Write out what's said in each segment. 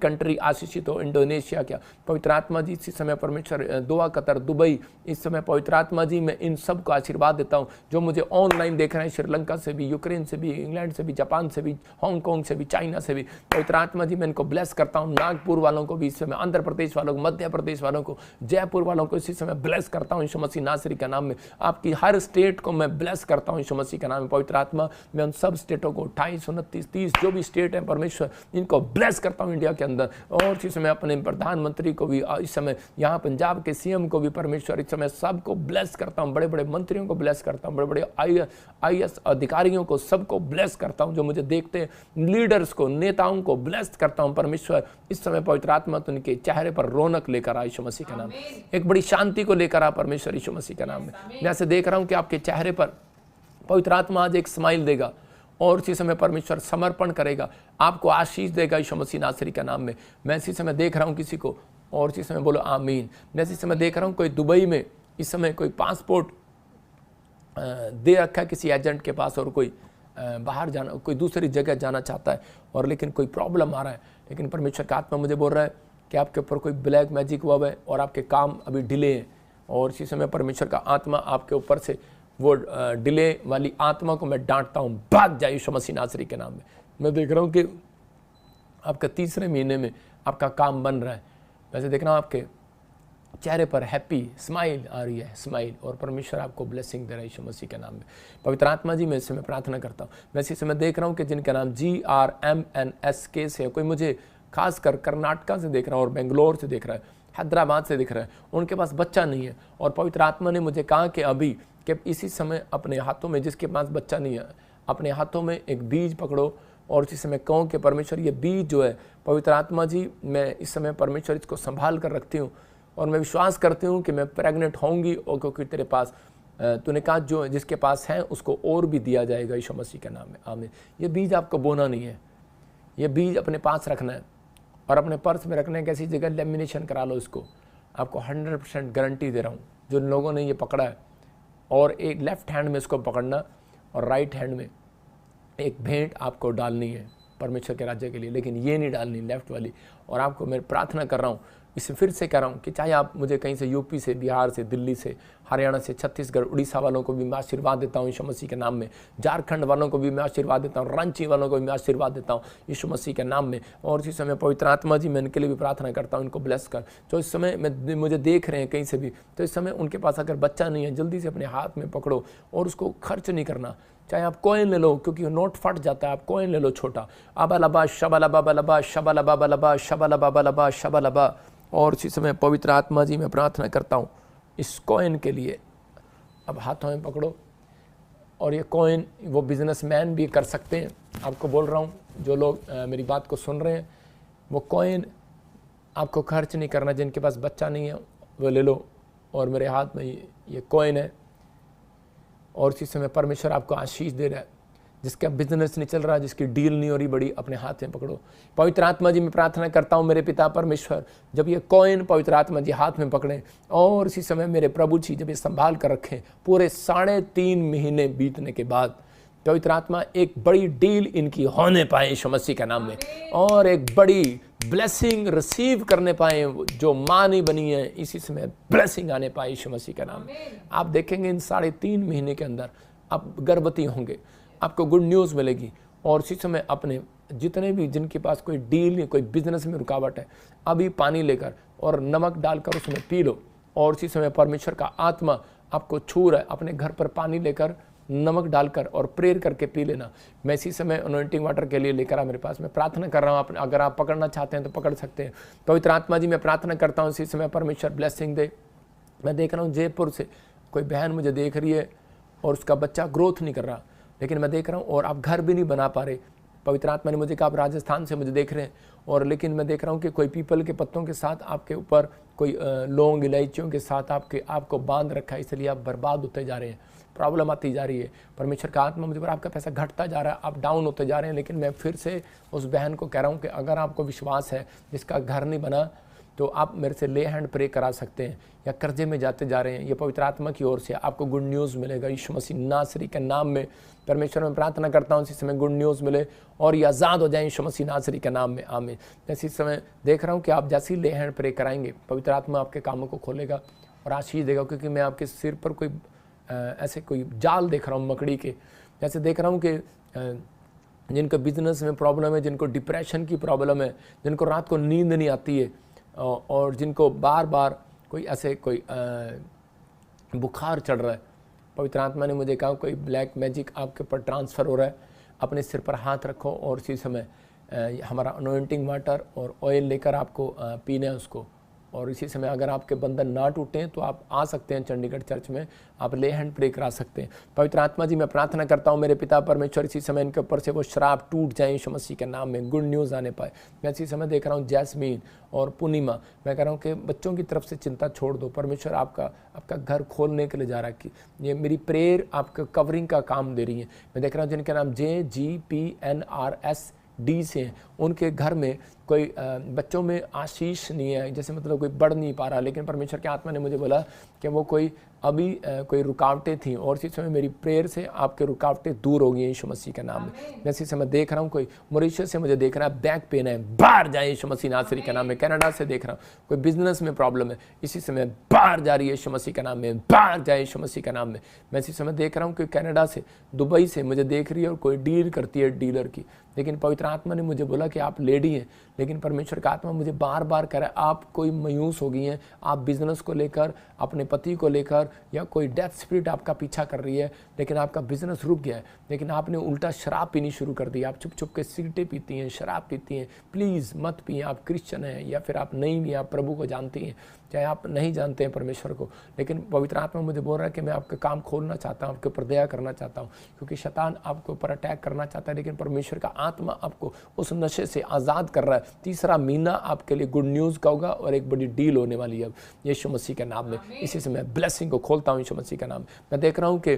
Country आशीषित हो, Indonesia क्या पवित्र आत्मा जी इसी समय परमेश्वर दोहा, कतर, दुबई, इस समय पवित्र आत्मा जी मैं इन सब को आशीर्वाद देता हूँ जो मुझे ऑनलाइन देख रहे हैं, श्रीलंका से भी, यूक्रेन से भी, इंग्लैंड से भी, जापान से भी, हांगकांग से भी, चाइना से भी। पवित्र आत्मा जी मैं इनको ब्लेस करता हूँ। नागपुर वालों को भी इस समय, आंध्र प्रदेश वालों को, मध्य प्रदेश वालों को, जयपुर वालों को इसी समय ब्लेस करता हूँ यीशु मसीह नासरी के नाम में। आपकी हर स्टेट को मैं ब्लेस करता हूँ यीशु मसीह के नाम में। पवित्र आत्मा मैं उन सब स्टेटों को 28, 29, 30 जो भी स्टेट है परमेश्वर इनको ब्लेस करता हूँ इंडिया के अंदर। और इस समय अपने प्रधानमंत्री को भी, इस समय यहाँ पंजाब के सीएम को भी परमेश्वर इस समय सबको ब्लेस करता हूँ। बड़े बड़े मंत्रियों को ब्लेस करता हूँ, बड़े बड़े IAS अधिकारियों को सबको ब्लेस करता हूँ, जो मुझे देखते हैं, लीडर्स को, नेताओं को ब्लेस करता हूँ। परमेश्वर इस समय पवित्र आत्मा तो उनके चेहरे पर रौनक लेकर आ यीशु मसीह के नाम, एक बड़ी शांति को लेकर आ परमेश्वर यीशु मसीह के नाम में। मैं ऐसे देख रहा हूँ कि आपके चेहरे पर पवित्र आत्मा आज एक स्माइल देगा और इसी समय परमेश्वर समर्पण करेगा, आपको आशीष देगा यीशु मसीह नासरी के नाम में। मैं इसी समय देख रहा हूँ किसी को, और इसी समय बोलो आमीन। मैं इसी समय देख रहा हूँ कोई दुबई में इस समय कोई पासपोर्ट दे रखा है किसी एजेंट के पास, और कोई बाहर जाना, कोई दूसरी जगह जाना चाहता है, और लेकिन कोई प्रॉब्लम आ रहा है, लेकिन परमेश्वर का आत्मा मुझे बोल रहा है कि आपके ऊपर कोई ब्लैक मैजिक हुआ है और आपके काम अभी डिले हैं। और इसी समय परमेश्वर का आत्मा आपके ऊपर से वो डिले वाली आत्मा को मैं डांटता हूँ, भाग जाए यीशु मसीह नासरी के नाम में। मैं देख रहा हूँ कि आपका तीसरे महीने में आपका काम बन रहा है। वैसे देख रहा हूँ आपके चेहरे पर हैप्पी स्माइल आ रही है, स्माइल, और परमेश्वर आपको ब्लेसिंग दे रहा है यीशु मसीह के नाम में। पवित्र आत्मा जी मैं इस समय प्रार्थना करता हूँ। मैं इसी समय देख रहा हूँ कि जिनका नाम GRMNSK से, कोई मुझे खासकर कर्नाटका से देख रहा हूँ और बेंगलोर से देख रहा है, हैदराबाद से दिख रहा है, उनके पास बच्चा नहीं है, और पवित्र आत्मा ने मुझे कहा कि अभी कि इसी समय अपने हाथों में, जिसके पास बच्चा नहीं है, अपने हाथों में एक बीज पकड़ो, और इसी समय कहो कि परमेश्वर ये बीज जो है पवित्र आत्मा जी मैं इस समय परमेश्वर इसको संभाल कर रखती हूँ, और मैं विश्वास करती हूँ कि मैं प्रेग्नेंट होंगी, और क्योंकि तेरे पास तूने कहा जो जिसके पास है उसको और भी दिया जाएगा यीशु मसीह के नाम में, आमीन। ये बीज आपको बोना नहीं है, ये बीज अपने पास रखना है और अपने पर्स में रखने की ऐसी जगह लेमिनेशन करा लो इसको। आपको 100% गारंटी दे रहा हूँ, जो लोगों ने ये पकड़ा है, और एक लेफ्ट हैंड में इसको पकड़ना और राइट हैंड में एक भेंट आपको डालनी है परमेश्वर के राज्य के लिए, लेकिन ये नहीं डालनी लेफ्ट वाली। और आपको मैं प्रार्थना कर रहा हूँ, इसे फिर से कह रहा हूँ कि चाहे आप मुझे कहीं से यूपी से, बिहार से, दिल्ली से, हरियाणा से, छत्तीसगढ़, उड़ीसा वालों को भी मैं आशीर्वाद देता हूँ यीशु मसीह के नाम में। झारखंड वालों को भी मैं आशीर्वाद देता हूँ, रांची वालों को भी मैं आशीर्वाद देता हूँ यीशु मसीह के नाम में। और इसी समय पवित्र आत्मा जी मैं इनके लिए भी प्रार्थना करता हूँ, इनको ब्लेस कर। जो इस समय मुझे देख रहे हैं कहीं से भी, तो इस समय उनके पास अगर बच्चा नहीं है, जल्दी से अपने हाथ में पकड़ो और उसको खर्च नहीं करना। चाहे आप कॉइन ले लो, क्योंकि नोट फट जाता है, आप कॉइन ले लो छोटा, अबा शबा लबा शबा लबा शबा लबा शबा लबा। और इसी समय पवित्र आत्मा जी मैं प्रार्थना करता हूँ इस कॉइन के लिए। अब हाथों में पकड़ो, और ये कॉइन वो बिजनेसमैन भी कर सकते हैं। आपको बोल रहा हूँ, जो लोग मेरी बात को सुन रहे हैं, वो कॉइन आपको खर्च नहीं करना। जिनके पास बच्चा नहीं है वो ले लो, और मेरे हाथ में ये कॉइन है, और इसी समय परमेश्वर आपको आशीष दे रहा है। जिसका बिजनेस नहीं चल रहा, जिसकी डील नहीं हो रही बड़ी, अपने हाथ में पकड़ो। पवित्र आत्मा जी मैं प्रार्थना करता हूँ मेरे पिता परमेश्वर, जब ये कॉइन पवित्र आत्मा जी हाथ में पकड़ें, और इसी समय मेरे प्रभु जी जब ये संभाल कर रखें, पूरे 3.5 महीने बीतने के बाद पवित्र आत्मा एक बड़ी डील इनकी होने पाए यीशु मसीह के नाम में, और एक बड़ी ब्लेसिंग रिसीव करने पाए। जो माँ नहीं बनी है, इसी समय ब्लेसिंग आने पाए यीशु मसीह के नाम में। आप देखेंगे इन 3.5 महीने के अंदर आप गर्भवती होंगे, आपको गुड न्यूज़ मिलेगी। और इसी समय अपने जितने भी जिनके पास कोई डील नहीं, कोई बिजनेस में रुकावट है, अभी पानी लेकर और नमक डालकर उसमें पी लो, और इसी समय परमेश्वर का आत्मा आपको छू रहा है। अपने घर पर पानी लेकर नमक डालकर और प्रेयर करके पी लेना। मैं इसी समय अनॉइंटिंग वाटर के लिए लेकर आ मेरे पास, मैं प्रार्थना कर रहा हूँ। अगर आप पकड़ना चाहते हैं तो पकड़ सकते हैं। पवित्र आत्मा जी मैं प्रार्थना करता हूँ इसी समय परमेश्वर ब्लेसिंग दे। मैं देख रहा हूँ जयपुर से कोई बहन मुझे देख रही है, और उसका बच्चा ग्रोथ नहीं कर रहा, लेकिन मैं देख रहा हूँ, और आप घर भी नहीं बना पा रहे। पवित्र आत्मा ने मुझे कहा आप राजस्थान से मुझे देख रहे हैं, और लेकिन मैं देख रहा हूँ कि कोई पीपल के पत्तों के साथ आपके ऊपर कोई लौंग इलायचियों के साथ आपको बांध रखा है, इसलिए आप बर्बाद होते जा रहे हैं, प्रॉब्लम आती जा रही है। परमेश्वर का आत्मा मुझे पर आपका पैसा घटता जा रहा है, आप डाउन होते जा रहे हैं। लेकिन मैं फिर से उस बहन को कह रहा हूँ कि अगर आपको विश्वास है, जिसका घर नहीं बना, तो आप मेरे से ले हैंड प्रे करा सकते हैं, या कर्जे में जाते जा रहे हैं, ये पवित्र आत्मा की ओर से आपको गुड न्यूज़ मिलेगा यीशु मसीह नासरी के नाम में। परमेश्वर में प्रार्थना करता हूँ इसी समय गुड न्यूज़ मिले और ये आज़ाद हो जाए यीशु मसीह नासरी के नाम में, आमीन। जैसे इस समय देख रहा हूँ कि आप जैसे ही ले हैंड प्रे कराएंगे, पवित्र आत्मा आपके कामों को खोलेगा और आशीष देगा, क्योंकि मैं आपके सिर पर कोई ऐसे कोई जाल देख रहा हूँ मकड़ी के। जैसे देख रहा हूँ कि जिनको बिजनेस में प्रॉब्लम है, जिनको डिप्रेशन की प्रॉब्लम है, जिनको रात को नींद नहीं आती है, और जिनको बार बार कोई ऐसे कोई बुखार चढ़ रहा है, पवित्र आत्मा ने मुझे कहा कोई ब्लैक मैजिक आपके ऊपर ट्रांसफ़र हो रहा है। अपने सिर पर हाथ रखो और इसी समय हमारा अनॉइंटिंग वाटर और ऑयल लेकर आपको पीना है उसको। और इसी समय अगर आपके बंधन ना टूटें तो आप आ सकते हैं चंडीगढ़ चर्च में, आप ले हैंड प्रे करा सकते हैं। पवित्र आत्मा जी मैं प्रार्थना करता हूँ मेरे पिता परमेश्वर, इसी समय इनके ऊपर से वो शराब टूट जाए यीशु मसीह के नाम में, गुड न्यूज़ आने पाए। मैं इसी समय देख रहा हूँ जैस्मीन और पूर्णिमा, मैं कह रहा हूँ कि बच्चों की तरफ से चिंता छोड़ दो, परमेश्वर आपका घर खोलने के लिए जा रहा है कि ये मेरी प्रेयर आपका कवरिंग का काम दे रही है। मैं देख रहा हूँ जिनके नाम JGPNRSD से हैं, उनके घर में कोई बच्चों में आशीष नहीं है, जैसे मतलब कोई बढ़ नहीं पा रहा, लेकिन परमेश्वर के आत्मा ने मुझे बोला कि वो कोई अभी कोई रुकावटें थी और इसी समय मेरी प्रेयर से आपके रुकावटें दूर हो गई यीशु मसीह के नाम में। मैं इसी समय देख रहा हूँ कोई मॉरिशस से मुझे देख रहा है बैक पेन है, बाहर जाए यीशु मसीह नासरी के नाम में। कनाडा से देख रहा हूँ कोई बिजनेस में प्रॉब्लम है, इसी समय बाहर जा रही है यीशु मसीह के नाम में, बाहर जाए यीशु मसीह के नाम में। मैं इसी समय देख रहा हूँ कि कनाडा से दुबई से मुझे देख रही है और कोई डील करती है डीलर की, लेकिन पवित्र आत्मा ने मुझे बोला कि आप लेडी हैं, लेकिन परमेश्वर का आत्मा मुझे बार बार कह रहा है आप कोई मायूस हो गई हैं, आप बिजनेस को लेकर, अपने पति को लेकर, या कोई डेथ स्पिरिट आपका पीछा कर रही है, लेकिन आपका बिजनेस रुक गया है, लेकिन आपने उल्टा शराब पीनी शुरू कर दी। आप चुप चुप के सिगरेटें पीती हैं, शराब पीती हैं, प्लीज़ मत पिए। आप क्रिश्चियन हैं या फिर आप नहीं भी, आप प्रभु को जानती हैं, चाहे आप नहीं जानते हैं परमेश्वर को, लेकिन पवित्र आत्मा मुझे बोल रहा है कि मैं आपका काम खोलना चाहता हूँ, आपके ऊपर दया करना चाहता हूँ, क्योंकि शैतान आपके ऊपर अटैक करना चाहता है, लेकिन परमेश्वर का आत्मा आपको उस नशे से आज़ाद कर रहा है। तीसरा महीना आपके लिए गुड न्यूज़ का होगा और एक बड़ी डील होने वाली है यीशु मसीह के नाम में। इसी से मैं ब्लेसिंग को खोलता हूँ यीशु मसीह का नाम। मैं देख रहा हूँ कि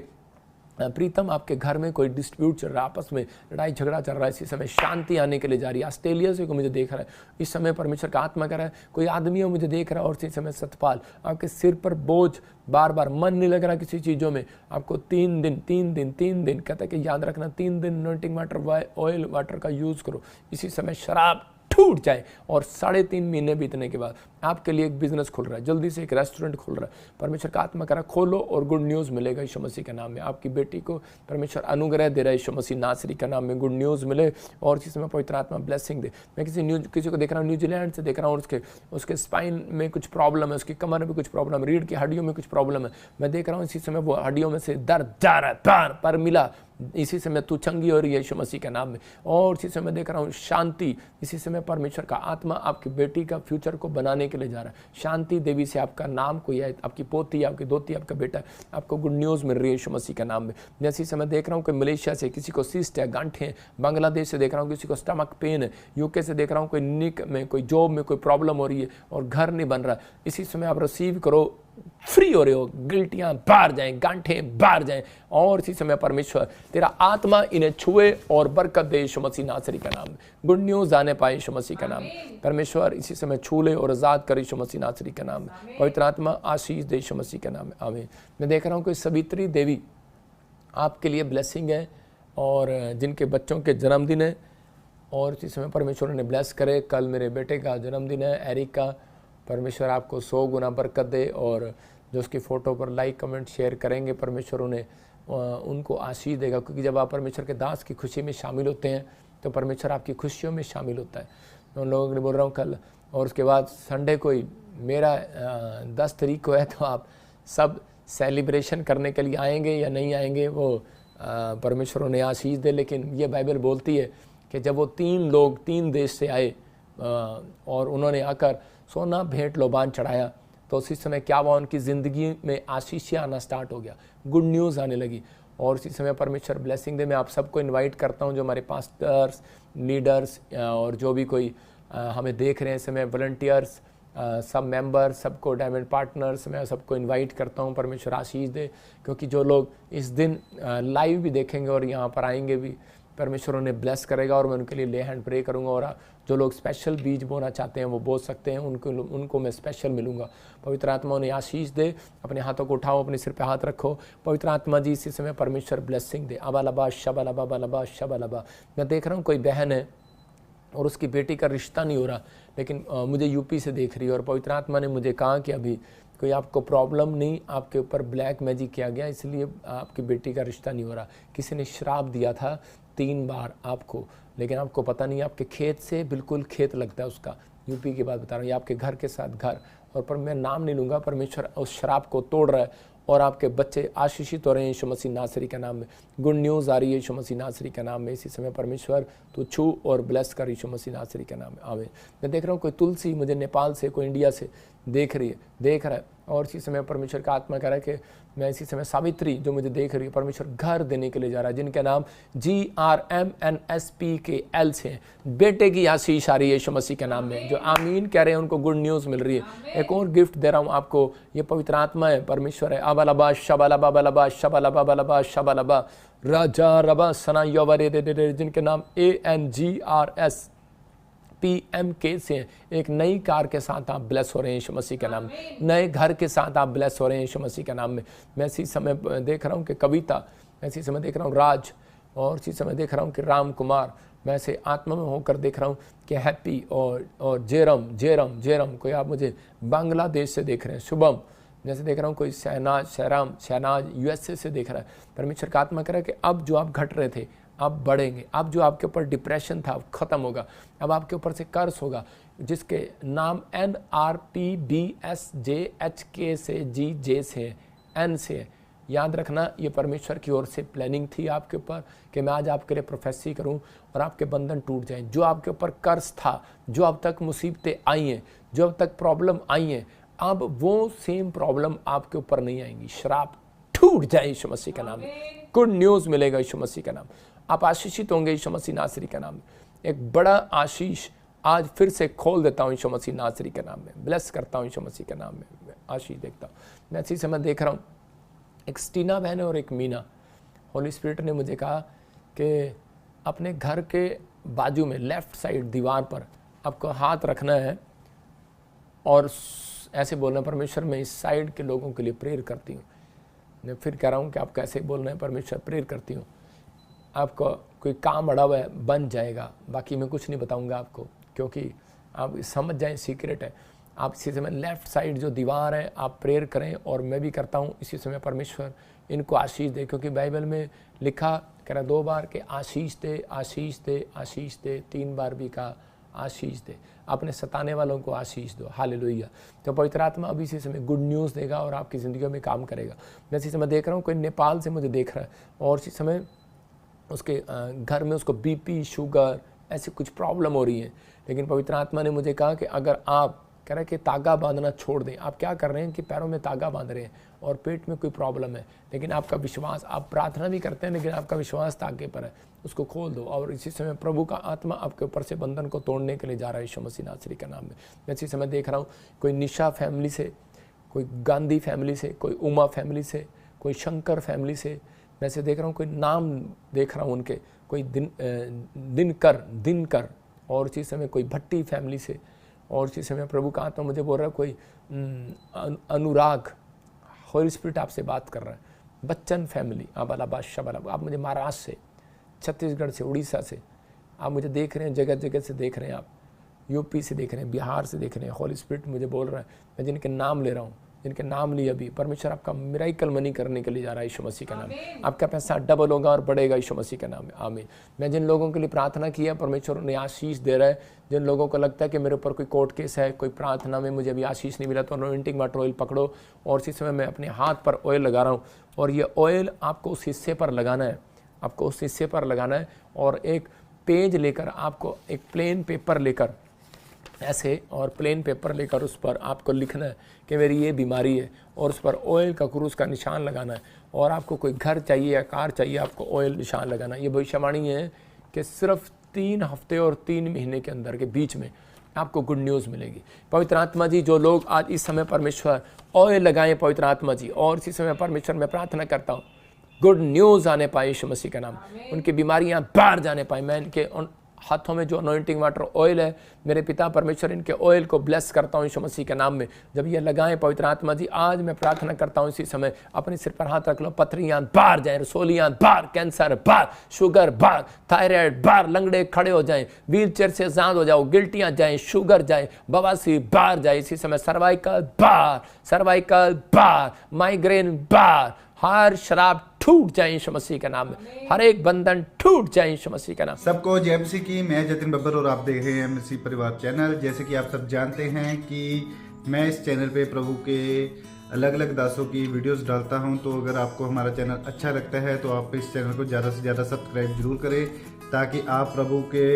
प्रीतम आपके घर में कोई डिस्प्यूट चल रहा है, आपस में लड़ाई झगड़ा चल रहा है, इसी समय शांति आने के लिए जा रही है। ऑस्ट्रेलिया से को मुझे देख रहा है, इस समय परमेश्वर का आत्मा कर रहा है, कोई आदमी हो मुझे देख रहा है, और इसी समय सतपाल आपके सिर पर बोझ, बार बार मन नहीं लग रहा किसी चीज़ों में, आपको 3 दिन कहता है कि याद रखना 3 दिन अनॉइंटिंग वाटर ऑयल वाटर का यूज़ करो। इसी समय शराब टूट जाए और 3.5 महीने बीतने के बाद आपके लिए एक बिजनेस खुल रहा है, जल्दी से एक रेस्टोरेंट खुल रहा है। परमेश्वर का आत्मा कह रहा है खोलो और गुड न्यूज़ मिलेगा यीशु मसीह के नाम में। आपकी बेटी को परमेश्वर अनुग्रह दे रहा है यीशु मसीह नासरी का नाम में, गुड न्यूज़ मिले और इसी समय पवित्र आत्मा ब्लेसिंग दे। मैं किसी को देख रहा हूँ न्यूजीलैंड से देख रहा हूँ, उसके स्पाइन में कुछ प्रॉब्लम है, उसकी कमर में कुछ प्रॉब्लम है, रीढ़ की हड्डियों में कुछ प्रॉब्लम है। मैं देख रहा हूँ इसी समय वो हड्डियों में से दर्द जा रहा है, पर मिला, इसी समय तू चंगी हो रही है यीशु मसीह के नाम में। और इसी समय देख रहा हूँ शांति, इसी समय परमेश्वर का आत्मा आपकी बेटी का फ्यूचर को बनाने के लिए जा रहा है। शांति देवी से आपका नाम कोई है, आपकी पोती, आपकी दोती, आपका बेटा, आपको गुड न्यूज़ मिल रही है यीशु मसीह के नाम में। मैं इसी समय देख रहा हूँ कि मलेशिया से किसी को सिस्ट है, गांठें हैं, बांग्लादेश से देख रहा हूँ किसी को स्टमक पेन है, यूके से देख रहा हूँ कोई निक में, कोई जॉब में कोई प्रॉब्लम हो रही है और घर नहीं बन रहा। इसी समय आप रिसीव करो, फ्री हो रहे हो, गिल्टियां बाहर जाएं, गांठें बाहर जाएं, और इसी समय परमेश्वर तेरा आत्मा इन्हें छुए और बरकत दे यीशु मसीह नासरी का नाम। गुड न्यूज़ आने पाए यीशु मसीह का नाम। परमेश्वर इसी समय छू ले और आज़ाद करे यीशु मसीह नासरी का नाम। पवित्र आत्मा आशीष दे यीशु मसीह का नाम। आमीन। मैं देख रहा हूँ कोई सवित्री देवी आपके लिए ब्लेसिंग है, और जिनके बच्चों के जन्मदिन है, और इसी समय परमेश्वर ने ब्लेस करे। कल मेरे बेटे का जन्मदिन है, एरिक का, परमेश्वर आपको 100 गुना बरकत दे, और जो उसकी फ़ोटो पर लाइक कमेंट शेयर करेंगे परमेश्वर उनको आशीष देगा, क्योंकि जब आप परमेश्वर के दास की खुशी में शामिल होते हैं तो परमेश्वर आपकी खुशियों में शामिल होता है। मैं उन लोगों को बोल रहा हूँ कल, और उसके बाद संडे को ही मेरा 10 तारीख को है, तो आप सब सेलिब्रेशन करने के लिए आएंगे या नहीं आएंगे वो परमेश्वर उन्हें आशीष दे। लेकिन ये बाइबल बोलती है कि जब वो 3 लोग 3 देश से आए और उन्होंने आकर सोना भेंट लोबान चढ़ाया, तो उसी समय क्या हुआ, उनकी ज़िंदगी में आशीष आना स्टार्ट हो गया, गुड न्यूज़ आने लगी। और इसी समय परमेश्वर ब्लेसिंग दे। मैं आप सबको इनवाइट करता हूं, जो हमारे पास्टर्स, लीडर्स और जो भी कोई हमें देख रहे हैं इस समय, वॉलंटियर्स, सब मेंबर, सबको डायमंड पार्टनर्स, मैं सबको इनवाइट करता हूं। परमेश्वर आशीष दे, क्योंकि जो लोग इस दिन लाइव भी देखेंगे और यहाँ पर आएंगे भी, परमेश्वर उन्हें ब्लेस करेगा और मैं उनके लिए ले हैंड प्रे करूँगा। और जो लोग स्पेशल बीज बोना चाहते हैं वो बो सकते हैं, उनको मैं स्पेशल मिलूंगा। पवित्र आत्मा उन्हें आशीष दे। अपने हाथों को उठाओ, अपने सिर पे हाथ रखो। पवित्र आत्मा जी इसी समय परमेश्वर ब्लेसिंग दे। अबालबा शबालबा बलबा शबालबा। मैं देख रहा हूँ कोई बहन है और उसकी बेटी का रिश्ता नहीं हो रहा, लेकिन मुझे यूपी से देख रही है और पवित्र आत्मा ने मुझे कहा कि अभी कोई आपको प्रॉब्लम नहीं, आपके ऊपर ब्लैक मैजिक किया गया इसलिए आपकी बेटी का रिश्ता नहीं हो रहा। किसी ने श्राप दिया था 3 बार आपको, लेकिन आपको पता नहीं, आपके खेत से बिल्कुल खेत लगता है उसका। यूपी की बात बता रहा हूँ, ये आपके घर के साथ घर। और पर मैं नाम नहीं लूँगा, परमेश्वर उस श्राप को तोड़ रहा है और आपके बच्चे आशीषित हो रहे हैं यीशु मसीह नासरी के नाम में। गुड न्यूज़ आ रही है यीशु मसीह नासरी के नाम में। इसी समय परमेश्वर तू छू और ब्लेस कर यीशु मसीह नासरी के नाम में। आमीन। मैं देख रहा हूँ कोई तुलसी मुझे नेपाल से, कोई इंडिया से देख रहा है और इसी समय परमेश्वर का आत्मा कह रहा है कि मैं इसी समय सावित्री जो मुझे देख रही है, परमेश्वर घर देने के लिए जा रहा है, जिनके नाम GRMNSPKL से हैं। बेटे की आशीष आ रही है यीशु मसीह के नाम में। जो आमीन कह रहे हैं उनको गुड न्यूज़ मिल रही है। एक और गिफ्ट दे रहा हूँ आपको, ये पवित्र आत्मा है, परमेश्वर है। अबलबा शबलबा बलबा शबलबा बलबा शबलबा राजा रबा सना यवरे जिनके नाम ANGRSPMK से हैं। एक नई कार के साथ आप ब्लेस हो रहे हैं यीशु मसीह के नाम में। नए घर के साथ आप ब्लेस हो रहे हैं यीशु मसीह के नाम में। मैं इसी समय देख रहा हूँ कि कविता, मैं इसी समय देख रहा हूँ राज, और इसी समय देख रहा हूँ कि राम कुमार। मैं ऐसे आत्मा में होकर देख रहा हूँ कि हैप्पी और जेरम कोई आप मुझे बांग्लादेश से देख रहे हैं। शुभम जैसे देख रहा हूँ, कोई शहनाज USA से देख रहा है। परमेश्वर का आत्मा कह रहा है कि अब जो आप घट रहे थे अब बढ़ेंगे। अब जो आपके ऊपर डिप्रेशन था अब खत्म होगा। अब आपके ऊपर से कर्ज होगा, जिसके नाम NRTBSJHK से GJ से N से। याद रखना, ये परमेश्वर की ओर से प्लानिंग थी आपके ऊपर कि मैं आज आपके लिए प्रोफेसी करूं और आपके बंधन टूट जाएं। जो आपके ऊपर कर्ज था, जो अब तक मुसीबतें आई हैं, जो अब तक प्रॉब्लम आई हैं, अब वो सेम प्रॉब्लम आपके ऊपर नहीं आएंगी। श्राप टूट जाए यीशु मसीह का नाम में। गुड न्यूज़ मिलेगा यीशु मसीह का नाम। आप आशीषित होंगे यीशु मसीह नासरी के नाम में। एक बड़ा आशीष आज फिर से खोल देता हूँ यीशु मसीह नासरी के नाम में। ब्लेस करता हूँ यीशु मसीह के नाम में। आशीष देखता हूँ। मैं इसी समय देख रहा हूँ एक स्टीना बहन है और एक मीना। होली स्पिरिट ने मुझे कहा कि अपने घर के बाजू में लेफ्ट साइड दीवार पर आपको हाथ रखना है और ऐसे बोलना, परमेश्वर मैं इस साइड के लोगों के लिए प्रेयर करती हूँ। मैं फिर कह रहा हूँ कि आप कैसे बोलना है, परमेश्वर प्रेयर करती हूँ। आपको कोई काम अड़ा हुआ है बन जाएगा। बाकी मैं कुछ नहीं बताऊँगा आपको, क्योंकि आप समझ जाएं सीक्रेट है। आप इसी समय लेफ़्ट साइड जो दीवार है आप प्रेयर करें और मैं भी करता हूँ इसी समय। परमेश्वर इनको आशीष दे, क्योंकि बाइबल में लिखा कह रहा 2 बार के आशीष दे आशीष दे आशीष दे, 3 बार भी कहा आशीष दे। अपने सताने वालों को आशीष दो। हालेलुया। तो पवित्र आत्मा अभी इसी समय गुड न्यूज़ देगा और आपकी ज़िंदगी में काम करेगा। मैं इसी समय देख रहा हूँ कोई नेपाल से मुझे देख रहा है और इसी समय उसके घर में उसको BP शुगर ऐसी कुछ प्रॉब्लम हो रही है। लेकिन पवित्र आत्मा ने मुझे कहा कि अगर आप कह रहे हैं कि तागा बांधना छोड़ दें। आप क्या कर रहे हैं कि पैरों में तागा बांध रहे हैं और पेट में कोई प्रॉब्लम है, लेकिन आपका विश्वास, आप प्रार्थना भी करते हैं लेकिन आपका विश्वास तागे पर है, उसको खोल दो। और इसी समय प्रभु का आत्मा आपके ऊपर से बंधन को तोड़ने के लिए जा रहा है यीशु मसीह नासरी के नाम में। मैं इसी समय देख रहा हूँ कोई निशा फैमिली से, कोई गांधी फैमिली से, कोई उमा फैमिली से, कोई शंकर फैमिली से। मैं से देख रहा हूँ कोई नाम देख रहा हूँ उनके, कोई दिनकर और इसी समय कोई भट्टी फैमिली से। और इसी समय प्रभु का आत्मा मुझे बोल रहा है कोई अनुराग, होली स्पिरिट आपसे बात कर रहा है। बच्चन फैमिली, आप मुझे महाराष्ट्र से, छत्तीसगढ़ से, उड़ीसा से आप मुझे देख रहे हैं, जगह जगह से देख रहे हैं आप, यूपी से देख रहे हैं, बिहार से देख रहे हैं। होली स्पिरिट मुझे बोल रहा है, मैं जिनके नाम ले रहा हूँ, जिनके नाम लिए अभी, परमेश्वर आपका मिराइकल मनी करने के लिए जा रहा है यीशु मसीह का नाम। आपका पैसा डबल होगा और बढ़ेगा यीशु मसीह का नाम में। आमीन। मैं जिन लोगों के लिए प्रार्थना की है, परमेश्वर उन्हें आशीष दे रहा है। जिन लोगों को लगता है कि मेरे ऊपर कोई कोर्ट केस है, कोई प्रार्थना में मुझे अभी आशीष नहीं मिला, तो अनॉइंटिंग वाटर ऑयल पकड़ो और इसी समय मैं अपने हाथ पर ऑयल लगा रहा हूँ और ये ऑयल आपको उस हिस्से पर लगाना है, आपको उस हिस्से पर लगाना है। और एक पेज लेकर, आपको एक प्लेन पेपर लेकर ऐसे, और प्लेन पेपर लेकर उस पर आपको लिखना है कि मेरी ये बीमारी है, और उस पर ऑयल का क्रूस का निशान लगाना है। और आपको कोई घर चाहिए या कार चाहिए, आपको ऑयल निशान लगाना है। ये भविष्यवाणी है कि सिर्फ 3 हफ्ते और 3 महीने के अंदर के बीच में आपको गुड न्यूज़ मिलेगी। पवित्र आत्मा जी, जो लोग आज इस समय परमेश्वर ऑयल लगाएं, पवित्र आत्मा जी, और इसी समय परमेश्वर मैं प्रार्थना करता हूँ गुड न्यूज़ आने पाए यीशु मसीह का नाम, उनकी बीमारियां बाहर जाने पाए। मैं इनके हाथों में जो अनॉइंटिंग वाटर ऑयल है, मेरे पिता परमेश्वर इनके ऑयल को ब्लेस करता हूँ यीशु मसीह के नाम में। जब ये लगाएं पवित्र आत्मा जी, आज मैं प्रार्थना करता हूँ इसी समय अपने सिर पर हाथ रख लो, पथरियाँ बाहर जाएं, रसोलियाँ बाहर, कैंसर बाहर, शुगर बाहर, थायराइड बाहर, लंगड़े खड़े हो जाएं, व्हील चेयर से आजाद हो जाओ, गिल्टियाँ जाएं, शुगर जाए, बवासीर बाहर जाए इसी समय, सर्वाइकल बाहर, माइग्रेन बाहर, हर शराब टूट जाए यीशु मसीह के नाम में, हर एक बंधन टूट जाए यीशु मसीह का नाम। सबको जय मसीह की। मैं जतिन बब्बर और आप देख रहे हैं मसीह परिवार चैनल। जैसे कि आप सब जानते हैं कि मैं इस चैनल पे प्रभु के अलग अलग दासों की वीडियोस डालता हूं, तो अगर आपको हमारा चैनल अच्छा लगता है तो आप इस चैनल को ज़्यादा से ज़्यादा सब्सक्राइब जरूर करें, ताकि आप प्रभु के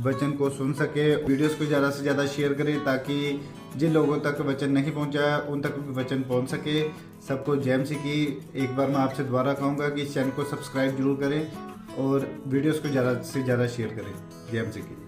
वचन को सुन सके। वीडियोस को ज़्यादा से ज़्यादा शेयर करें, ताकि जिन लोगों तक वचन नहीं पहुंचा उन तक भी वचन पहुंच सके। सबको जय मसीह की। एक बार मैं आपसे दोबारा कहूँगा कि इस चैनल को सब्सक्राइब जरूर करें और वीडियोस को ज़्यादा से ज़्यादा शेयर करें। जय मसीह की।